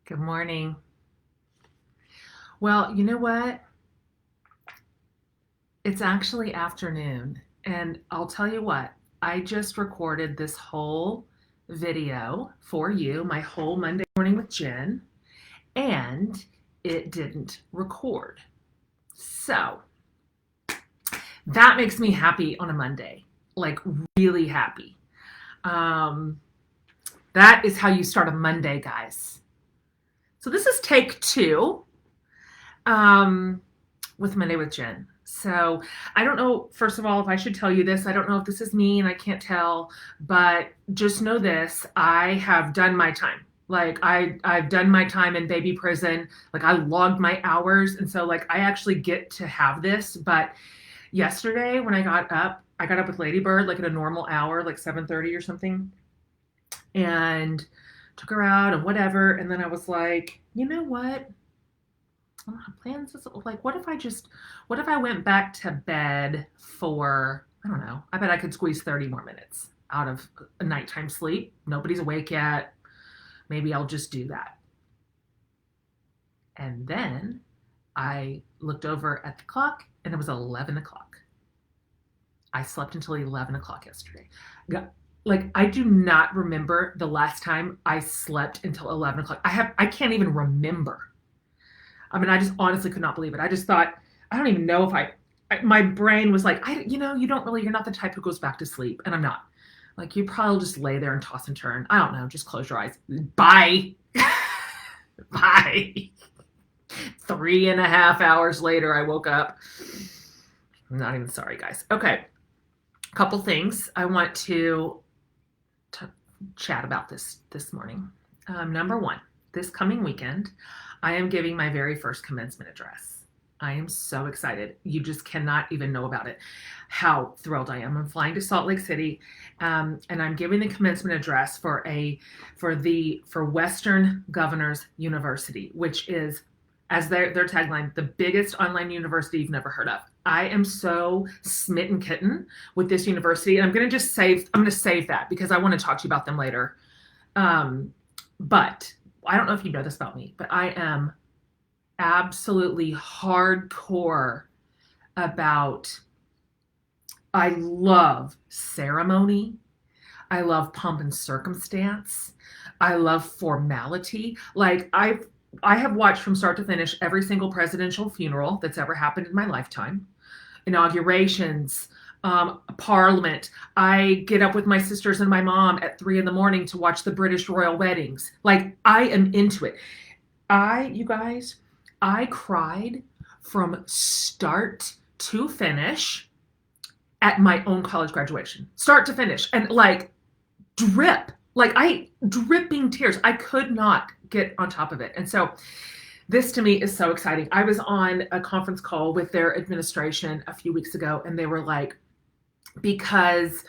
Good morning. Well, you know what? It's actually afternoon, and I'll tell you what, I just recorded this whole video for you, my whole Monday morning with Jen, and it didn't record. So that makes me happy on a Monday, like really happy. Um, that is how you start a Monday, guys. So this is take two. Um, with Monday with Jen. So I don't know, first of all, if I should tell you this. I don't know if this is me and I can't tell, but just know this. I have done my time. I've done my time in baby prison. Like I logged my hours. And so like I actually get to have this. But yesterday when I got up with Ladybird like at a normal hour, like 7:30 or something, and took her out and whatever. And then I was like, you know what? I don't have plans. Like, what if I went back to bed for, I don't know, I bet I could squeeze 30 more minutes out of a nighttime sleep. Nobody's awake yet. Maybe I'll just do that. And then I looked over at the clock and it was 11 o'clock. I slept until 11 o'clock yesterday. Like, I do not remember the last time I slept until 11 o'clock. I can't even remember. I mean, I just honestly could not believe it. I just thought, I don't even know if my brain was like, you're not the type who goes back to sleep. And I'm not. Like, you probably just lay there and toss and turn. I don't know. Just close your eyes. Bye. Bye. 3.5 hours later, I woke up. I'm not even sorry, guys. Okay. A couple things I want to chat about this morning. Number one, this coming weekend, I am giving my very first commencement address. I am so excited. You just cannot even know about it, how thrilled I am. I'm flying to Salt Lake City, and I'm giving the commencement address for Western Governors University, which is, as their tagline, the biggest online university you've never heard of. I am so smitten kitten with this university, and I'm going to save that because I want to talk to you about them later. But I don't know if you know this about me, but I am absolutely hardcore about, I love ceremony. I love pomp and circumstance. I love formality. Like I have watched from start to finish every single presidential funeral that's ever happened in my lifetime, inaugurations, Parliament. I get up with my sisters and my mom at 3 a.m. to watch the British royal weddings. Like, I am into it. You guys, I cried from start to finish at my own college graduation. Start to finish. And like, dripping tears. I could not get on top of it. And so this to me is so exciting. I was on a conference call with their administration a few weeks ago, and they were like, because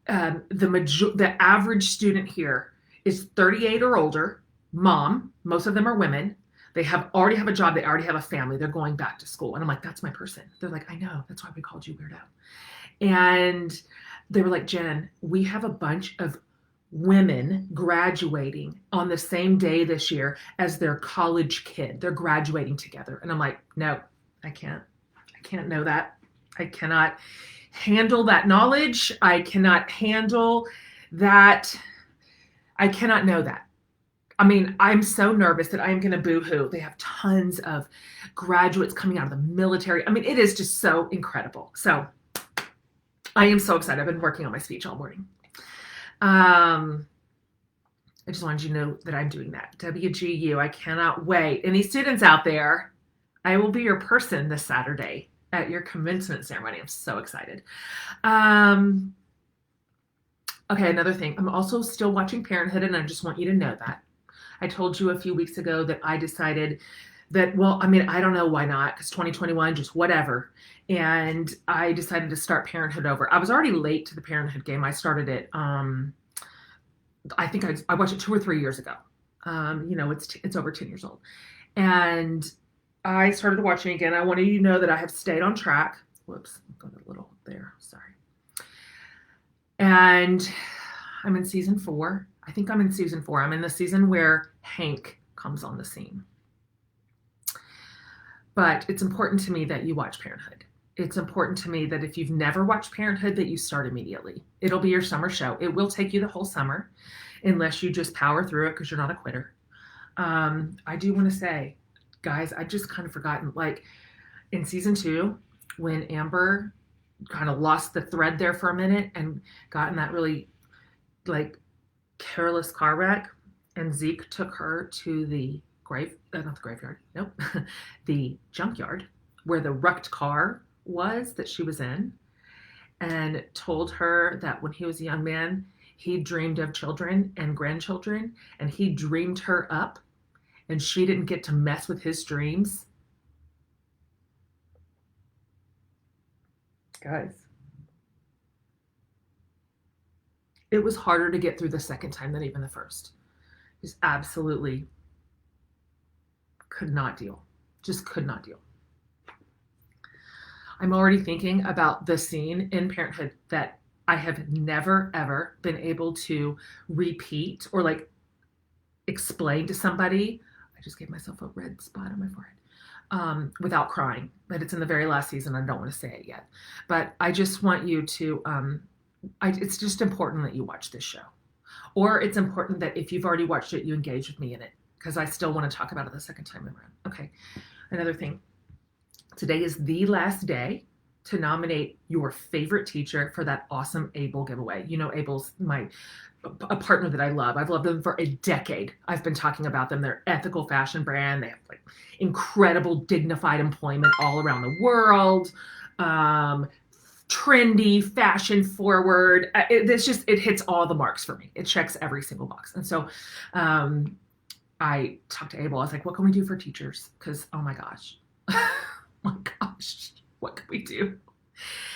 the average student here is 38 or older, mom, most of them are women. They already have a job. They already have a family. They're going back to school. And I'm like, that's my person. They're like, I know. That's why we called you weirdo. And they were like, Jen, we have a bunch of women graduating on the same day this year as their college kid. They're graduating together. And I'm like, no, I can't know that. I cannot handle that knowledge. I cannot handle that. I cannot know that. I mean, I'm so nervous that I'm going to boo-hoo. They have tons of graduates coming out of the military. I mean, it is just so incredible. So I am so excited. I've been working on my speech all morning. I just wanted you to know that I'm doing that. WGU, I cannot wait. Any students out there, I will be your person this Saturday at your commencement ceremony. I'm so excited. Okay, another thing. I'm also still watching Parenthood, and I just want you to know that. I told you a few weeks ago that I decided that, well, I mean, I don't know why not, because 2021, just whatever. And I decided to start Parenthood over. I was already late to the Parenthood game. I started it, I think I watched it 2 or 3 years ago. It's over 10 years old. And I started watching again. I wanted you to know that I have stayed on track. Whoops, got a little there, sorry. And I'm in season 4. I think I'm in season 4. I'm in the season where Hank comes on the scene. But it's important to me that you watch Parenthood. It's important to me that if you've never watched Parenthood, that you start immediately. It'll be your summer show. It will take you the whole summer, unless you just power through it because you're not a quitter. I do want to say, guys, I just kind of forgotten, like in season 2, when Amber kind of lost the thread there for a minute and got in that really like careless car wreck, and Zeke took her to the not the graveyard, nope, the junkyard where the wrecked car was that she was in, and told her that when he was a young man, he dreamed of children and grandchildren, and he dreamed her up, and she didn't get to mess with his dreams. Guys, it was harder to get through the second time than even the first. Just absolutely could not deal. Just could not deal. I'm already thinking about the scene in Parenthood that I have never, ever been able to repeat or like explain to somebody. I just gave myself a red spot on my forehead without crying. But it's in the very last season. I don't want to say it yet. But I just want you to, it's just important that you watch this show. Or it's important that if you've already watched it, you engage with me in it, because I still want to talk about it the second time around. Okay, another thing. Today is the last day to nominate your favorite teacher for that awesome Able giveaway. You know, Able's a partner that I love. I've loved them for a decade. I've been talking about them. They're an ethical fashion brand. They have like incredible dignified employment all around the world. Trendy, fashion forward. It hits all the marks for me. It checks every single box. And so I talked to Able. I was like, what can we do for teachers? Because, oh my gosh. My gosh, what can we do?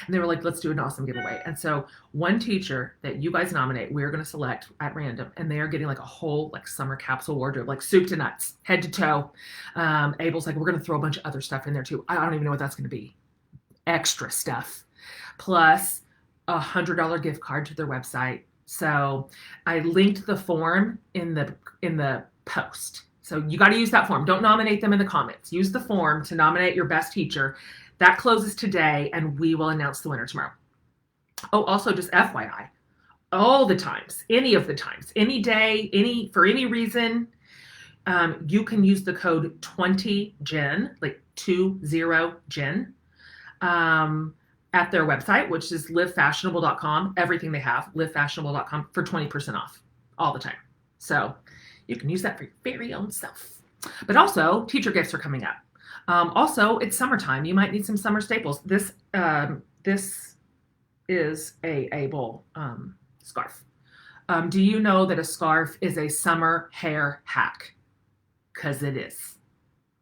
And they were like, let's do an awesome giveaway. And so one teacher that you guys nominate, we're going to select at random, and they are getting like a whole like summer capsule wardrobe, like soup to nuts, head to toe. Abel's like, we're going to throw a bunch of other stuff in there too. I don't even know what that's going to be. Extra stuff. Plus $100 gift card to their website. So I linked the form in the post. So you got to use that form. Don't nominate them in the comments. Use the form to nominate your best teacher. That closes today, and we will announce the winner tomorrow. Oh, also just FYI, all the times, any of the times, any day, for any reason, you can use the code 20GEN, like 20GEN, at their website, which is livefashionable.com. Everything they have, livefashionable.com, for 20% off all the time. So you can use that for your very own self. But also, teacher gifts are coming up. Also, it's summertime. You might need some summer staples. This is a Able scarf. Do you know that a scarf is a summer hair hack? Because it is.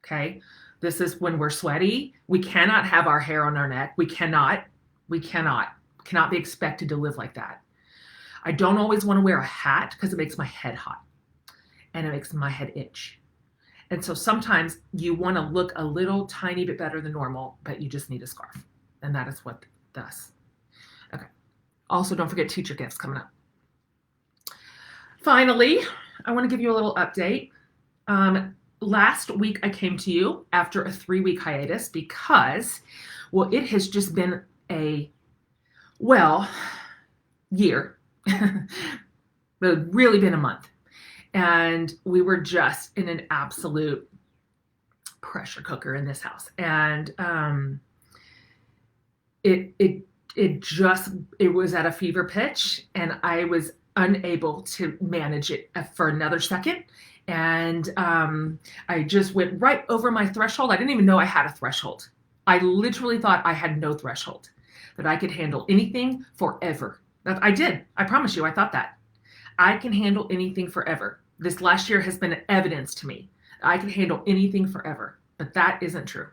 Okay? This is when we're sweaty. We cannot have our hair on our neck. We cannot be expected to live like that. I don't always want to wear a hat because it makes my head hot and it makes my head itch. And so sometimes you want to look a little tiny bit better than normal, but you just need a scarf. And that is what it does. Okay. Also, don't forget teacher gifts coming up. Finally, I want to give you a little update. Last week I came to you after a 3-week hiatus because, well, it has just been a, year. But really been a month. And we were just in an absolute pressure cooker in this house. And it was at a fever pitch, and I was unable to manage it for another second. And I just went right over my threshold. I didn't even know I had a threshold. I literally thought I had no threshold, that I could handle anything forever. I did. I promise you, I thought that. I can handle anything forever. This last year has been evidence to me. I can handle anything forever, but that isn't true.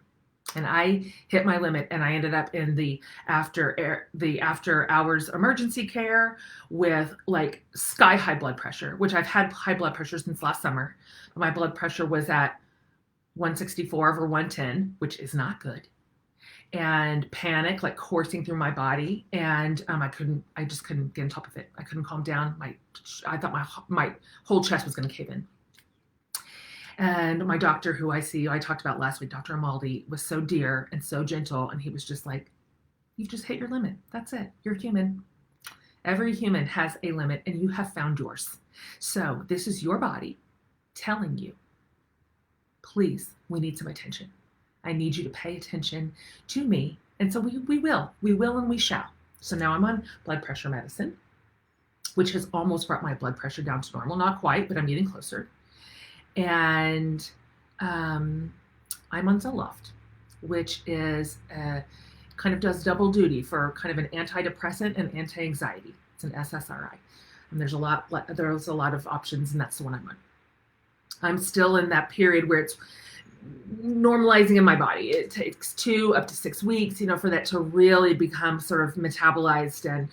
And I hit my limit, and I ended up in the after hours emergency care with like sky high blood pressure, which I've had high blood pressure since last summer. My blood pressure was at 164 over 110, which is not good. And panic like coursing through my body, and I just couldn't get on top of it. I couldn't calm down. I thought my whole chest was going to cave in. And my doctor, who I talked about last week, Dr. Amaldi, was so dear and so gentle. And he was just like, you've just hit your limit. That's it. You're human. Every human has a limit, and you have found yours. So this is your body telling you, please, we need some attention. I need you to pay attention to me. And so we will, and we shall. So now I'm on blood pressure medicine, which has almost brought my blood pressure down to normal. Not quite, but I'm getting closer. And I'm on Zoloft, which is kind of does double duty for kind of an antidepressant and anti-anxiety. It's an SSRI. And there's a lot of options, and that's the one I'm on. I'm still in that period where it's normalizing in my body. It takes 2 up to 6 weeks, for that to really become sort of metabolized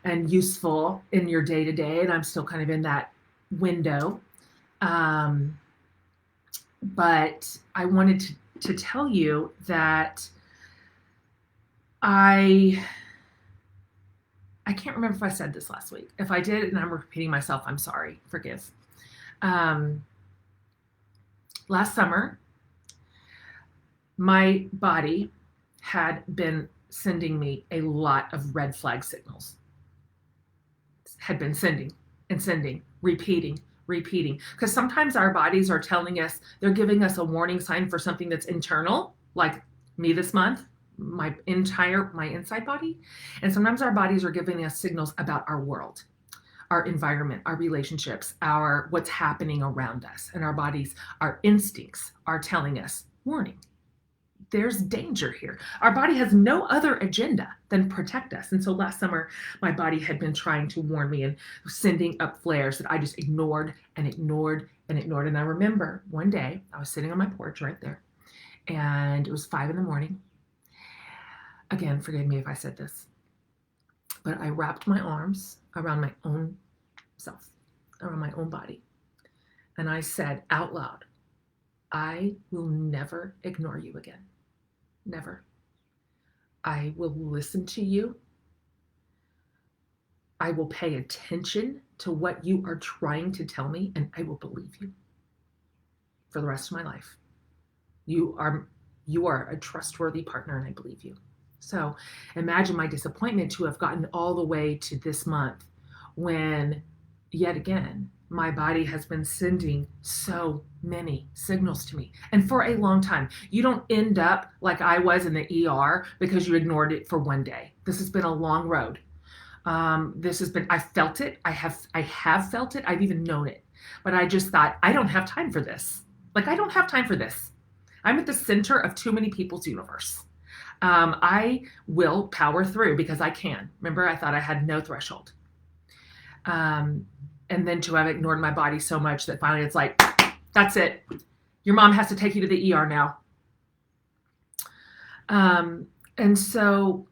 and useful in your day to day. And I'm still kind of in that window. But I wanted to tell you that I can't remember if I said this last week. If I did and I'm repeating myself, I'm sorry. Forgive. Last summer, my body had been sending me a lot of red flag signals. Had been sending, repeating. Because sometimes our bodies are telling us, they're giving us a warning sign for something that's internal, like me this month, my inside body. And sometimes our bodies are giving us signals about our world, our environment, our relationships, what's happening around us. And our bodies, our instincts are telling us, warning, there's danger here. Our body has no other agenda than protect us. And so last summer, my body had been trying to warn me and sending up flares that I just ignored. And I remember one day I was sitting on my porch right there, and it was 5 a.m. Again, forgive me if I said this, but I wrapped my arms around my own self, around my own body. And I said out loud, I will never ignore you again. Never. I will listen to you. I will pay attention to what you are trying to tell me, and I will believe you for the rest of my life. You are a trustworthy partner, and I believe you. So imagine my disappointment to have gotten all the way to this month when, yet again, my body has been sending so many signals to me. And for a long time, you don't end up like I was in the ER because you ignored it for one day. This has been a long road. I felt it. I have felt it. I've even known it. But I just thought, I don't have time for this. I don't have time for this. I'm at the center of too many people's universe. I will power through because I can. Remember, I thought I had no threshold. And then to have ignored my body so much that finally it's like, that's it. Your mom has to take you to the ER now. And so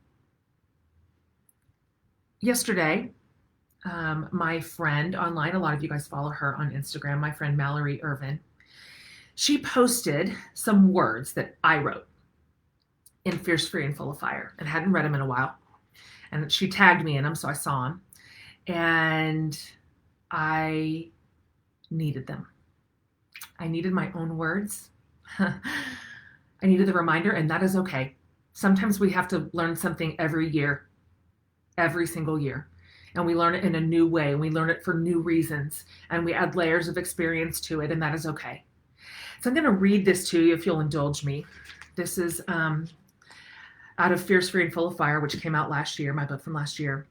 yesterday, my friend online, a lot of you guys follow her on Instagram, my friend Mallory Irvin, she posted some words that I wrote in Fierce, Free, and Full of Fire, and hadn't read them in a while. And she tagged me in them, so I saw them. And I needed them. I needed my own words. I needed the reminder, and that is okay. Sometimes we have to learn something every year, every single year. And we learn it in a new way, and we learn it for new reasons, and we add layers of experience to it, and that is okay. So I'm going to read this to you if you'll indulge me. This is out of Fierce, Free, and Full of Fire, which came out last year, my book from last year.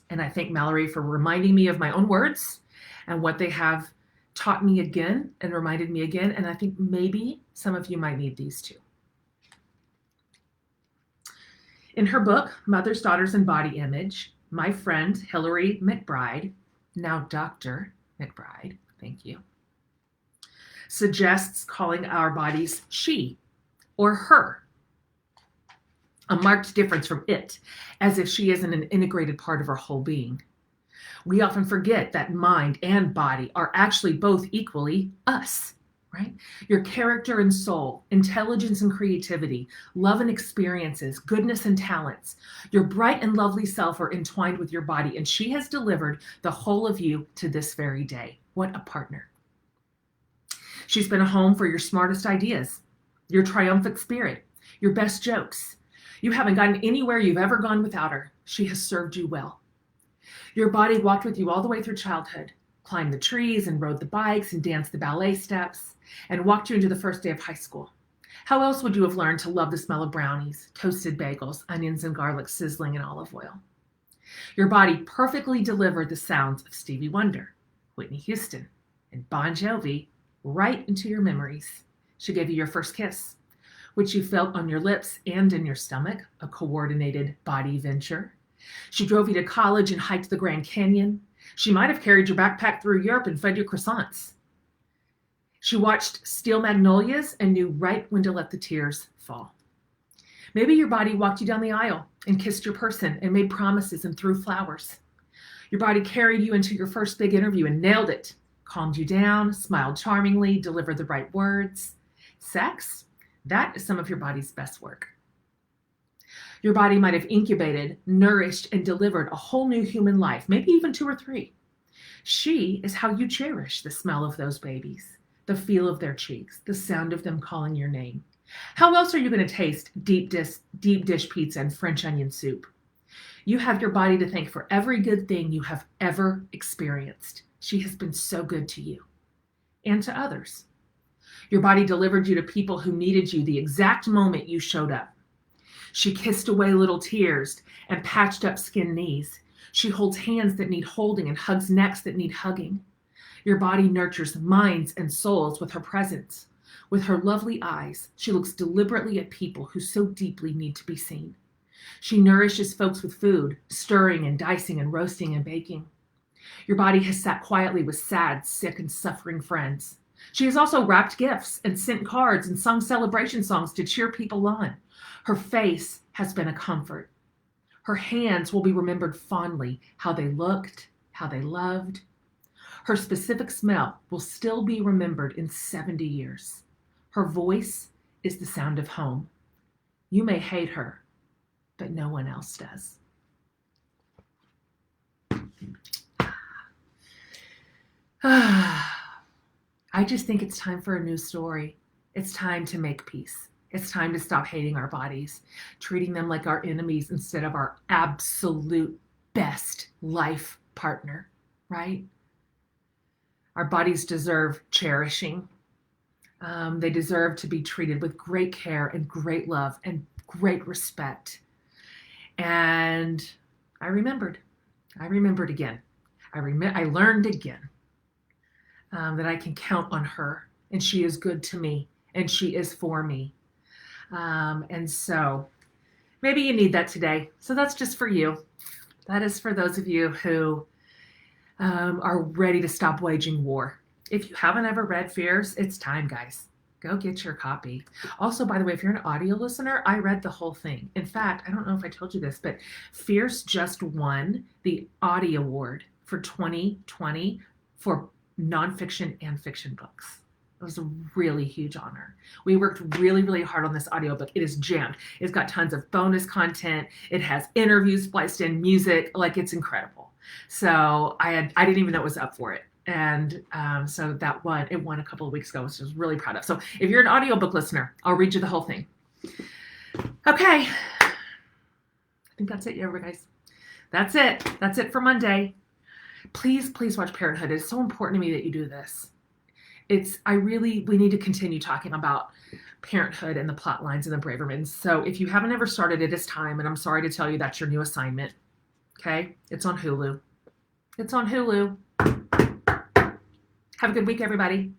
And I thank Mallory for reminding me of my own words and what they have taught me again and reminded me again. And I think maybe some of you might need these too. In her book, Mothers, Daughters, and Body Image, my friend Hillary McBride, now Dr. McBride, thank you, suggests calling our bodies she or her, a marked difference from it, as if she isn't an integrated part of our whole being. We often forget that mind and body are actually both equally us, right? Your character and soul, intelligence and creativity, love and experiences, goodness and talents, your bright and lovely self are entwined with your body, and she has delivered the whole of you to this very day. What a partner. She's been a home for your smartest ideas, your triumphant spirit, your best jokes. You haven't gotten anywhere you've ever gone without her. She has served you well. Your body walked with you all the way through childhood, climbed the trees and rode the bikes and danced the ballet steps, and walked you into the first day of high school. How else would you have learned to love the smell of brownies, toasted bagels, onions and garlic sizzling in olive oil? Your body perfectly delivered the sounds of Stevie Wonder, Whitney Houston, and Bon Jovi right into your memories. She gave you your first kiss, which you felt on your lips and in your stomach, a coordinated body venture. She drove you to college and hiked the Grand Canyon. She might have carried your backpack through Europe and fed you croissants. She watched steel magnolias and knew right when to let the tears fall. Maybe your body walked you down the aisle and kissed your person and made promises and threw flowers. Your body carried you into your first big interview and nailed it, calmed you down, smiled charmingly, delivered the right words. Sex? That is some of your body's best work. Your body might have incubated, nourished, and delivered a whole new human life, maybe even 2 or 3. She is how you cherish the smell of those babies, the feel of their cheeks, the sound of them calling your name. How else are you going to taste deep dish pizza and French onion soup? You have your body to thank for every good thing you have ever experienced. She has been so good to you and to others. Your body delivered you to people who needed you the exact moment you showed up. She kissed away little tears and patched up skinned knees. She holds hands that need holding and hugs necks that need hugging. Your body nurtures minds and souls with her presence. With her lovely eyes, she looks deliberately at people who so deeply need to be seen. She nourishes folks with food, stirring and dicing and roasting and baking. Your body has sat quietly with sad, sick, and suffering friends. She has also wrapped gifts and sent cards and sung celebration songs to cheer people on. Her face has been a comfort. Her hands will be remembered fondly, how they looked, how they loved. Her specific smell will still be remembered in 70 years. Her voice is the sound of home. You may hate her, but no one else does. I just think it's time for a new story. It's time to make peace. It's time to stop hating our bodies, treating them like our enemies instead of our absolute best life partner, right? Our bodies deserve cherishing. They deserve to be treated with great care and great love and great respect. And I remembered again. I learned again that I can count on her, and she is good to me, and she is for me. And so maybe you need that today. So that's just for you. That is for those of you who are ready to stop waging war. If you haven't ever read Fierce, it's time, guys. Go get your copy. Also, by the way, if you're an audio listener, I read the whole thing. In fact, I don't know if I told you this, but Fierce just won the Audie Award for 2020 for nonfiction and fiction books. It was a really huge honor. We worked really, really hard on this audiobook. It is jammed. It's got tons of bonus content. It has interviews spliced in, music. Like, it's incredible. So I didn't even know it was up for it. And so it won a couple of weeks ago, which I was really proud of. So if you're an audiobook listener, I'll read you the whole thing. Okay. I think that's it, guys. That's it. That's it for Monday. Please watch Parenthood. It's so important to me that you do this. We need to continue talking about parenthood and the plot lines and the Bravermans. So if you haven't ever started, it is time. And I'm sorry to tell you that's your new assignment. Okay? It's on Hulu. Have a good week, everybody.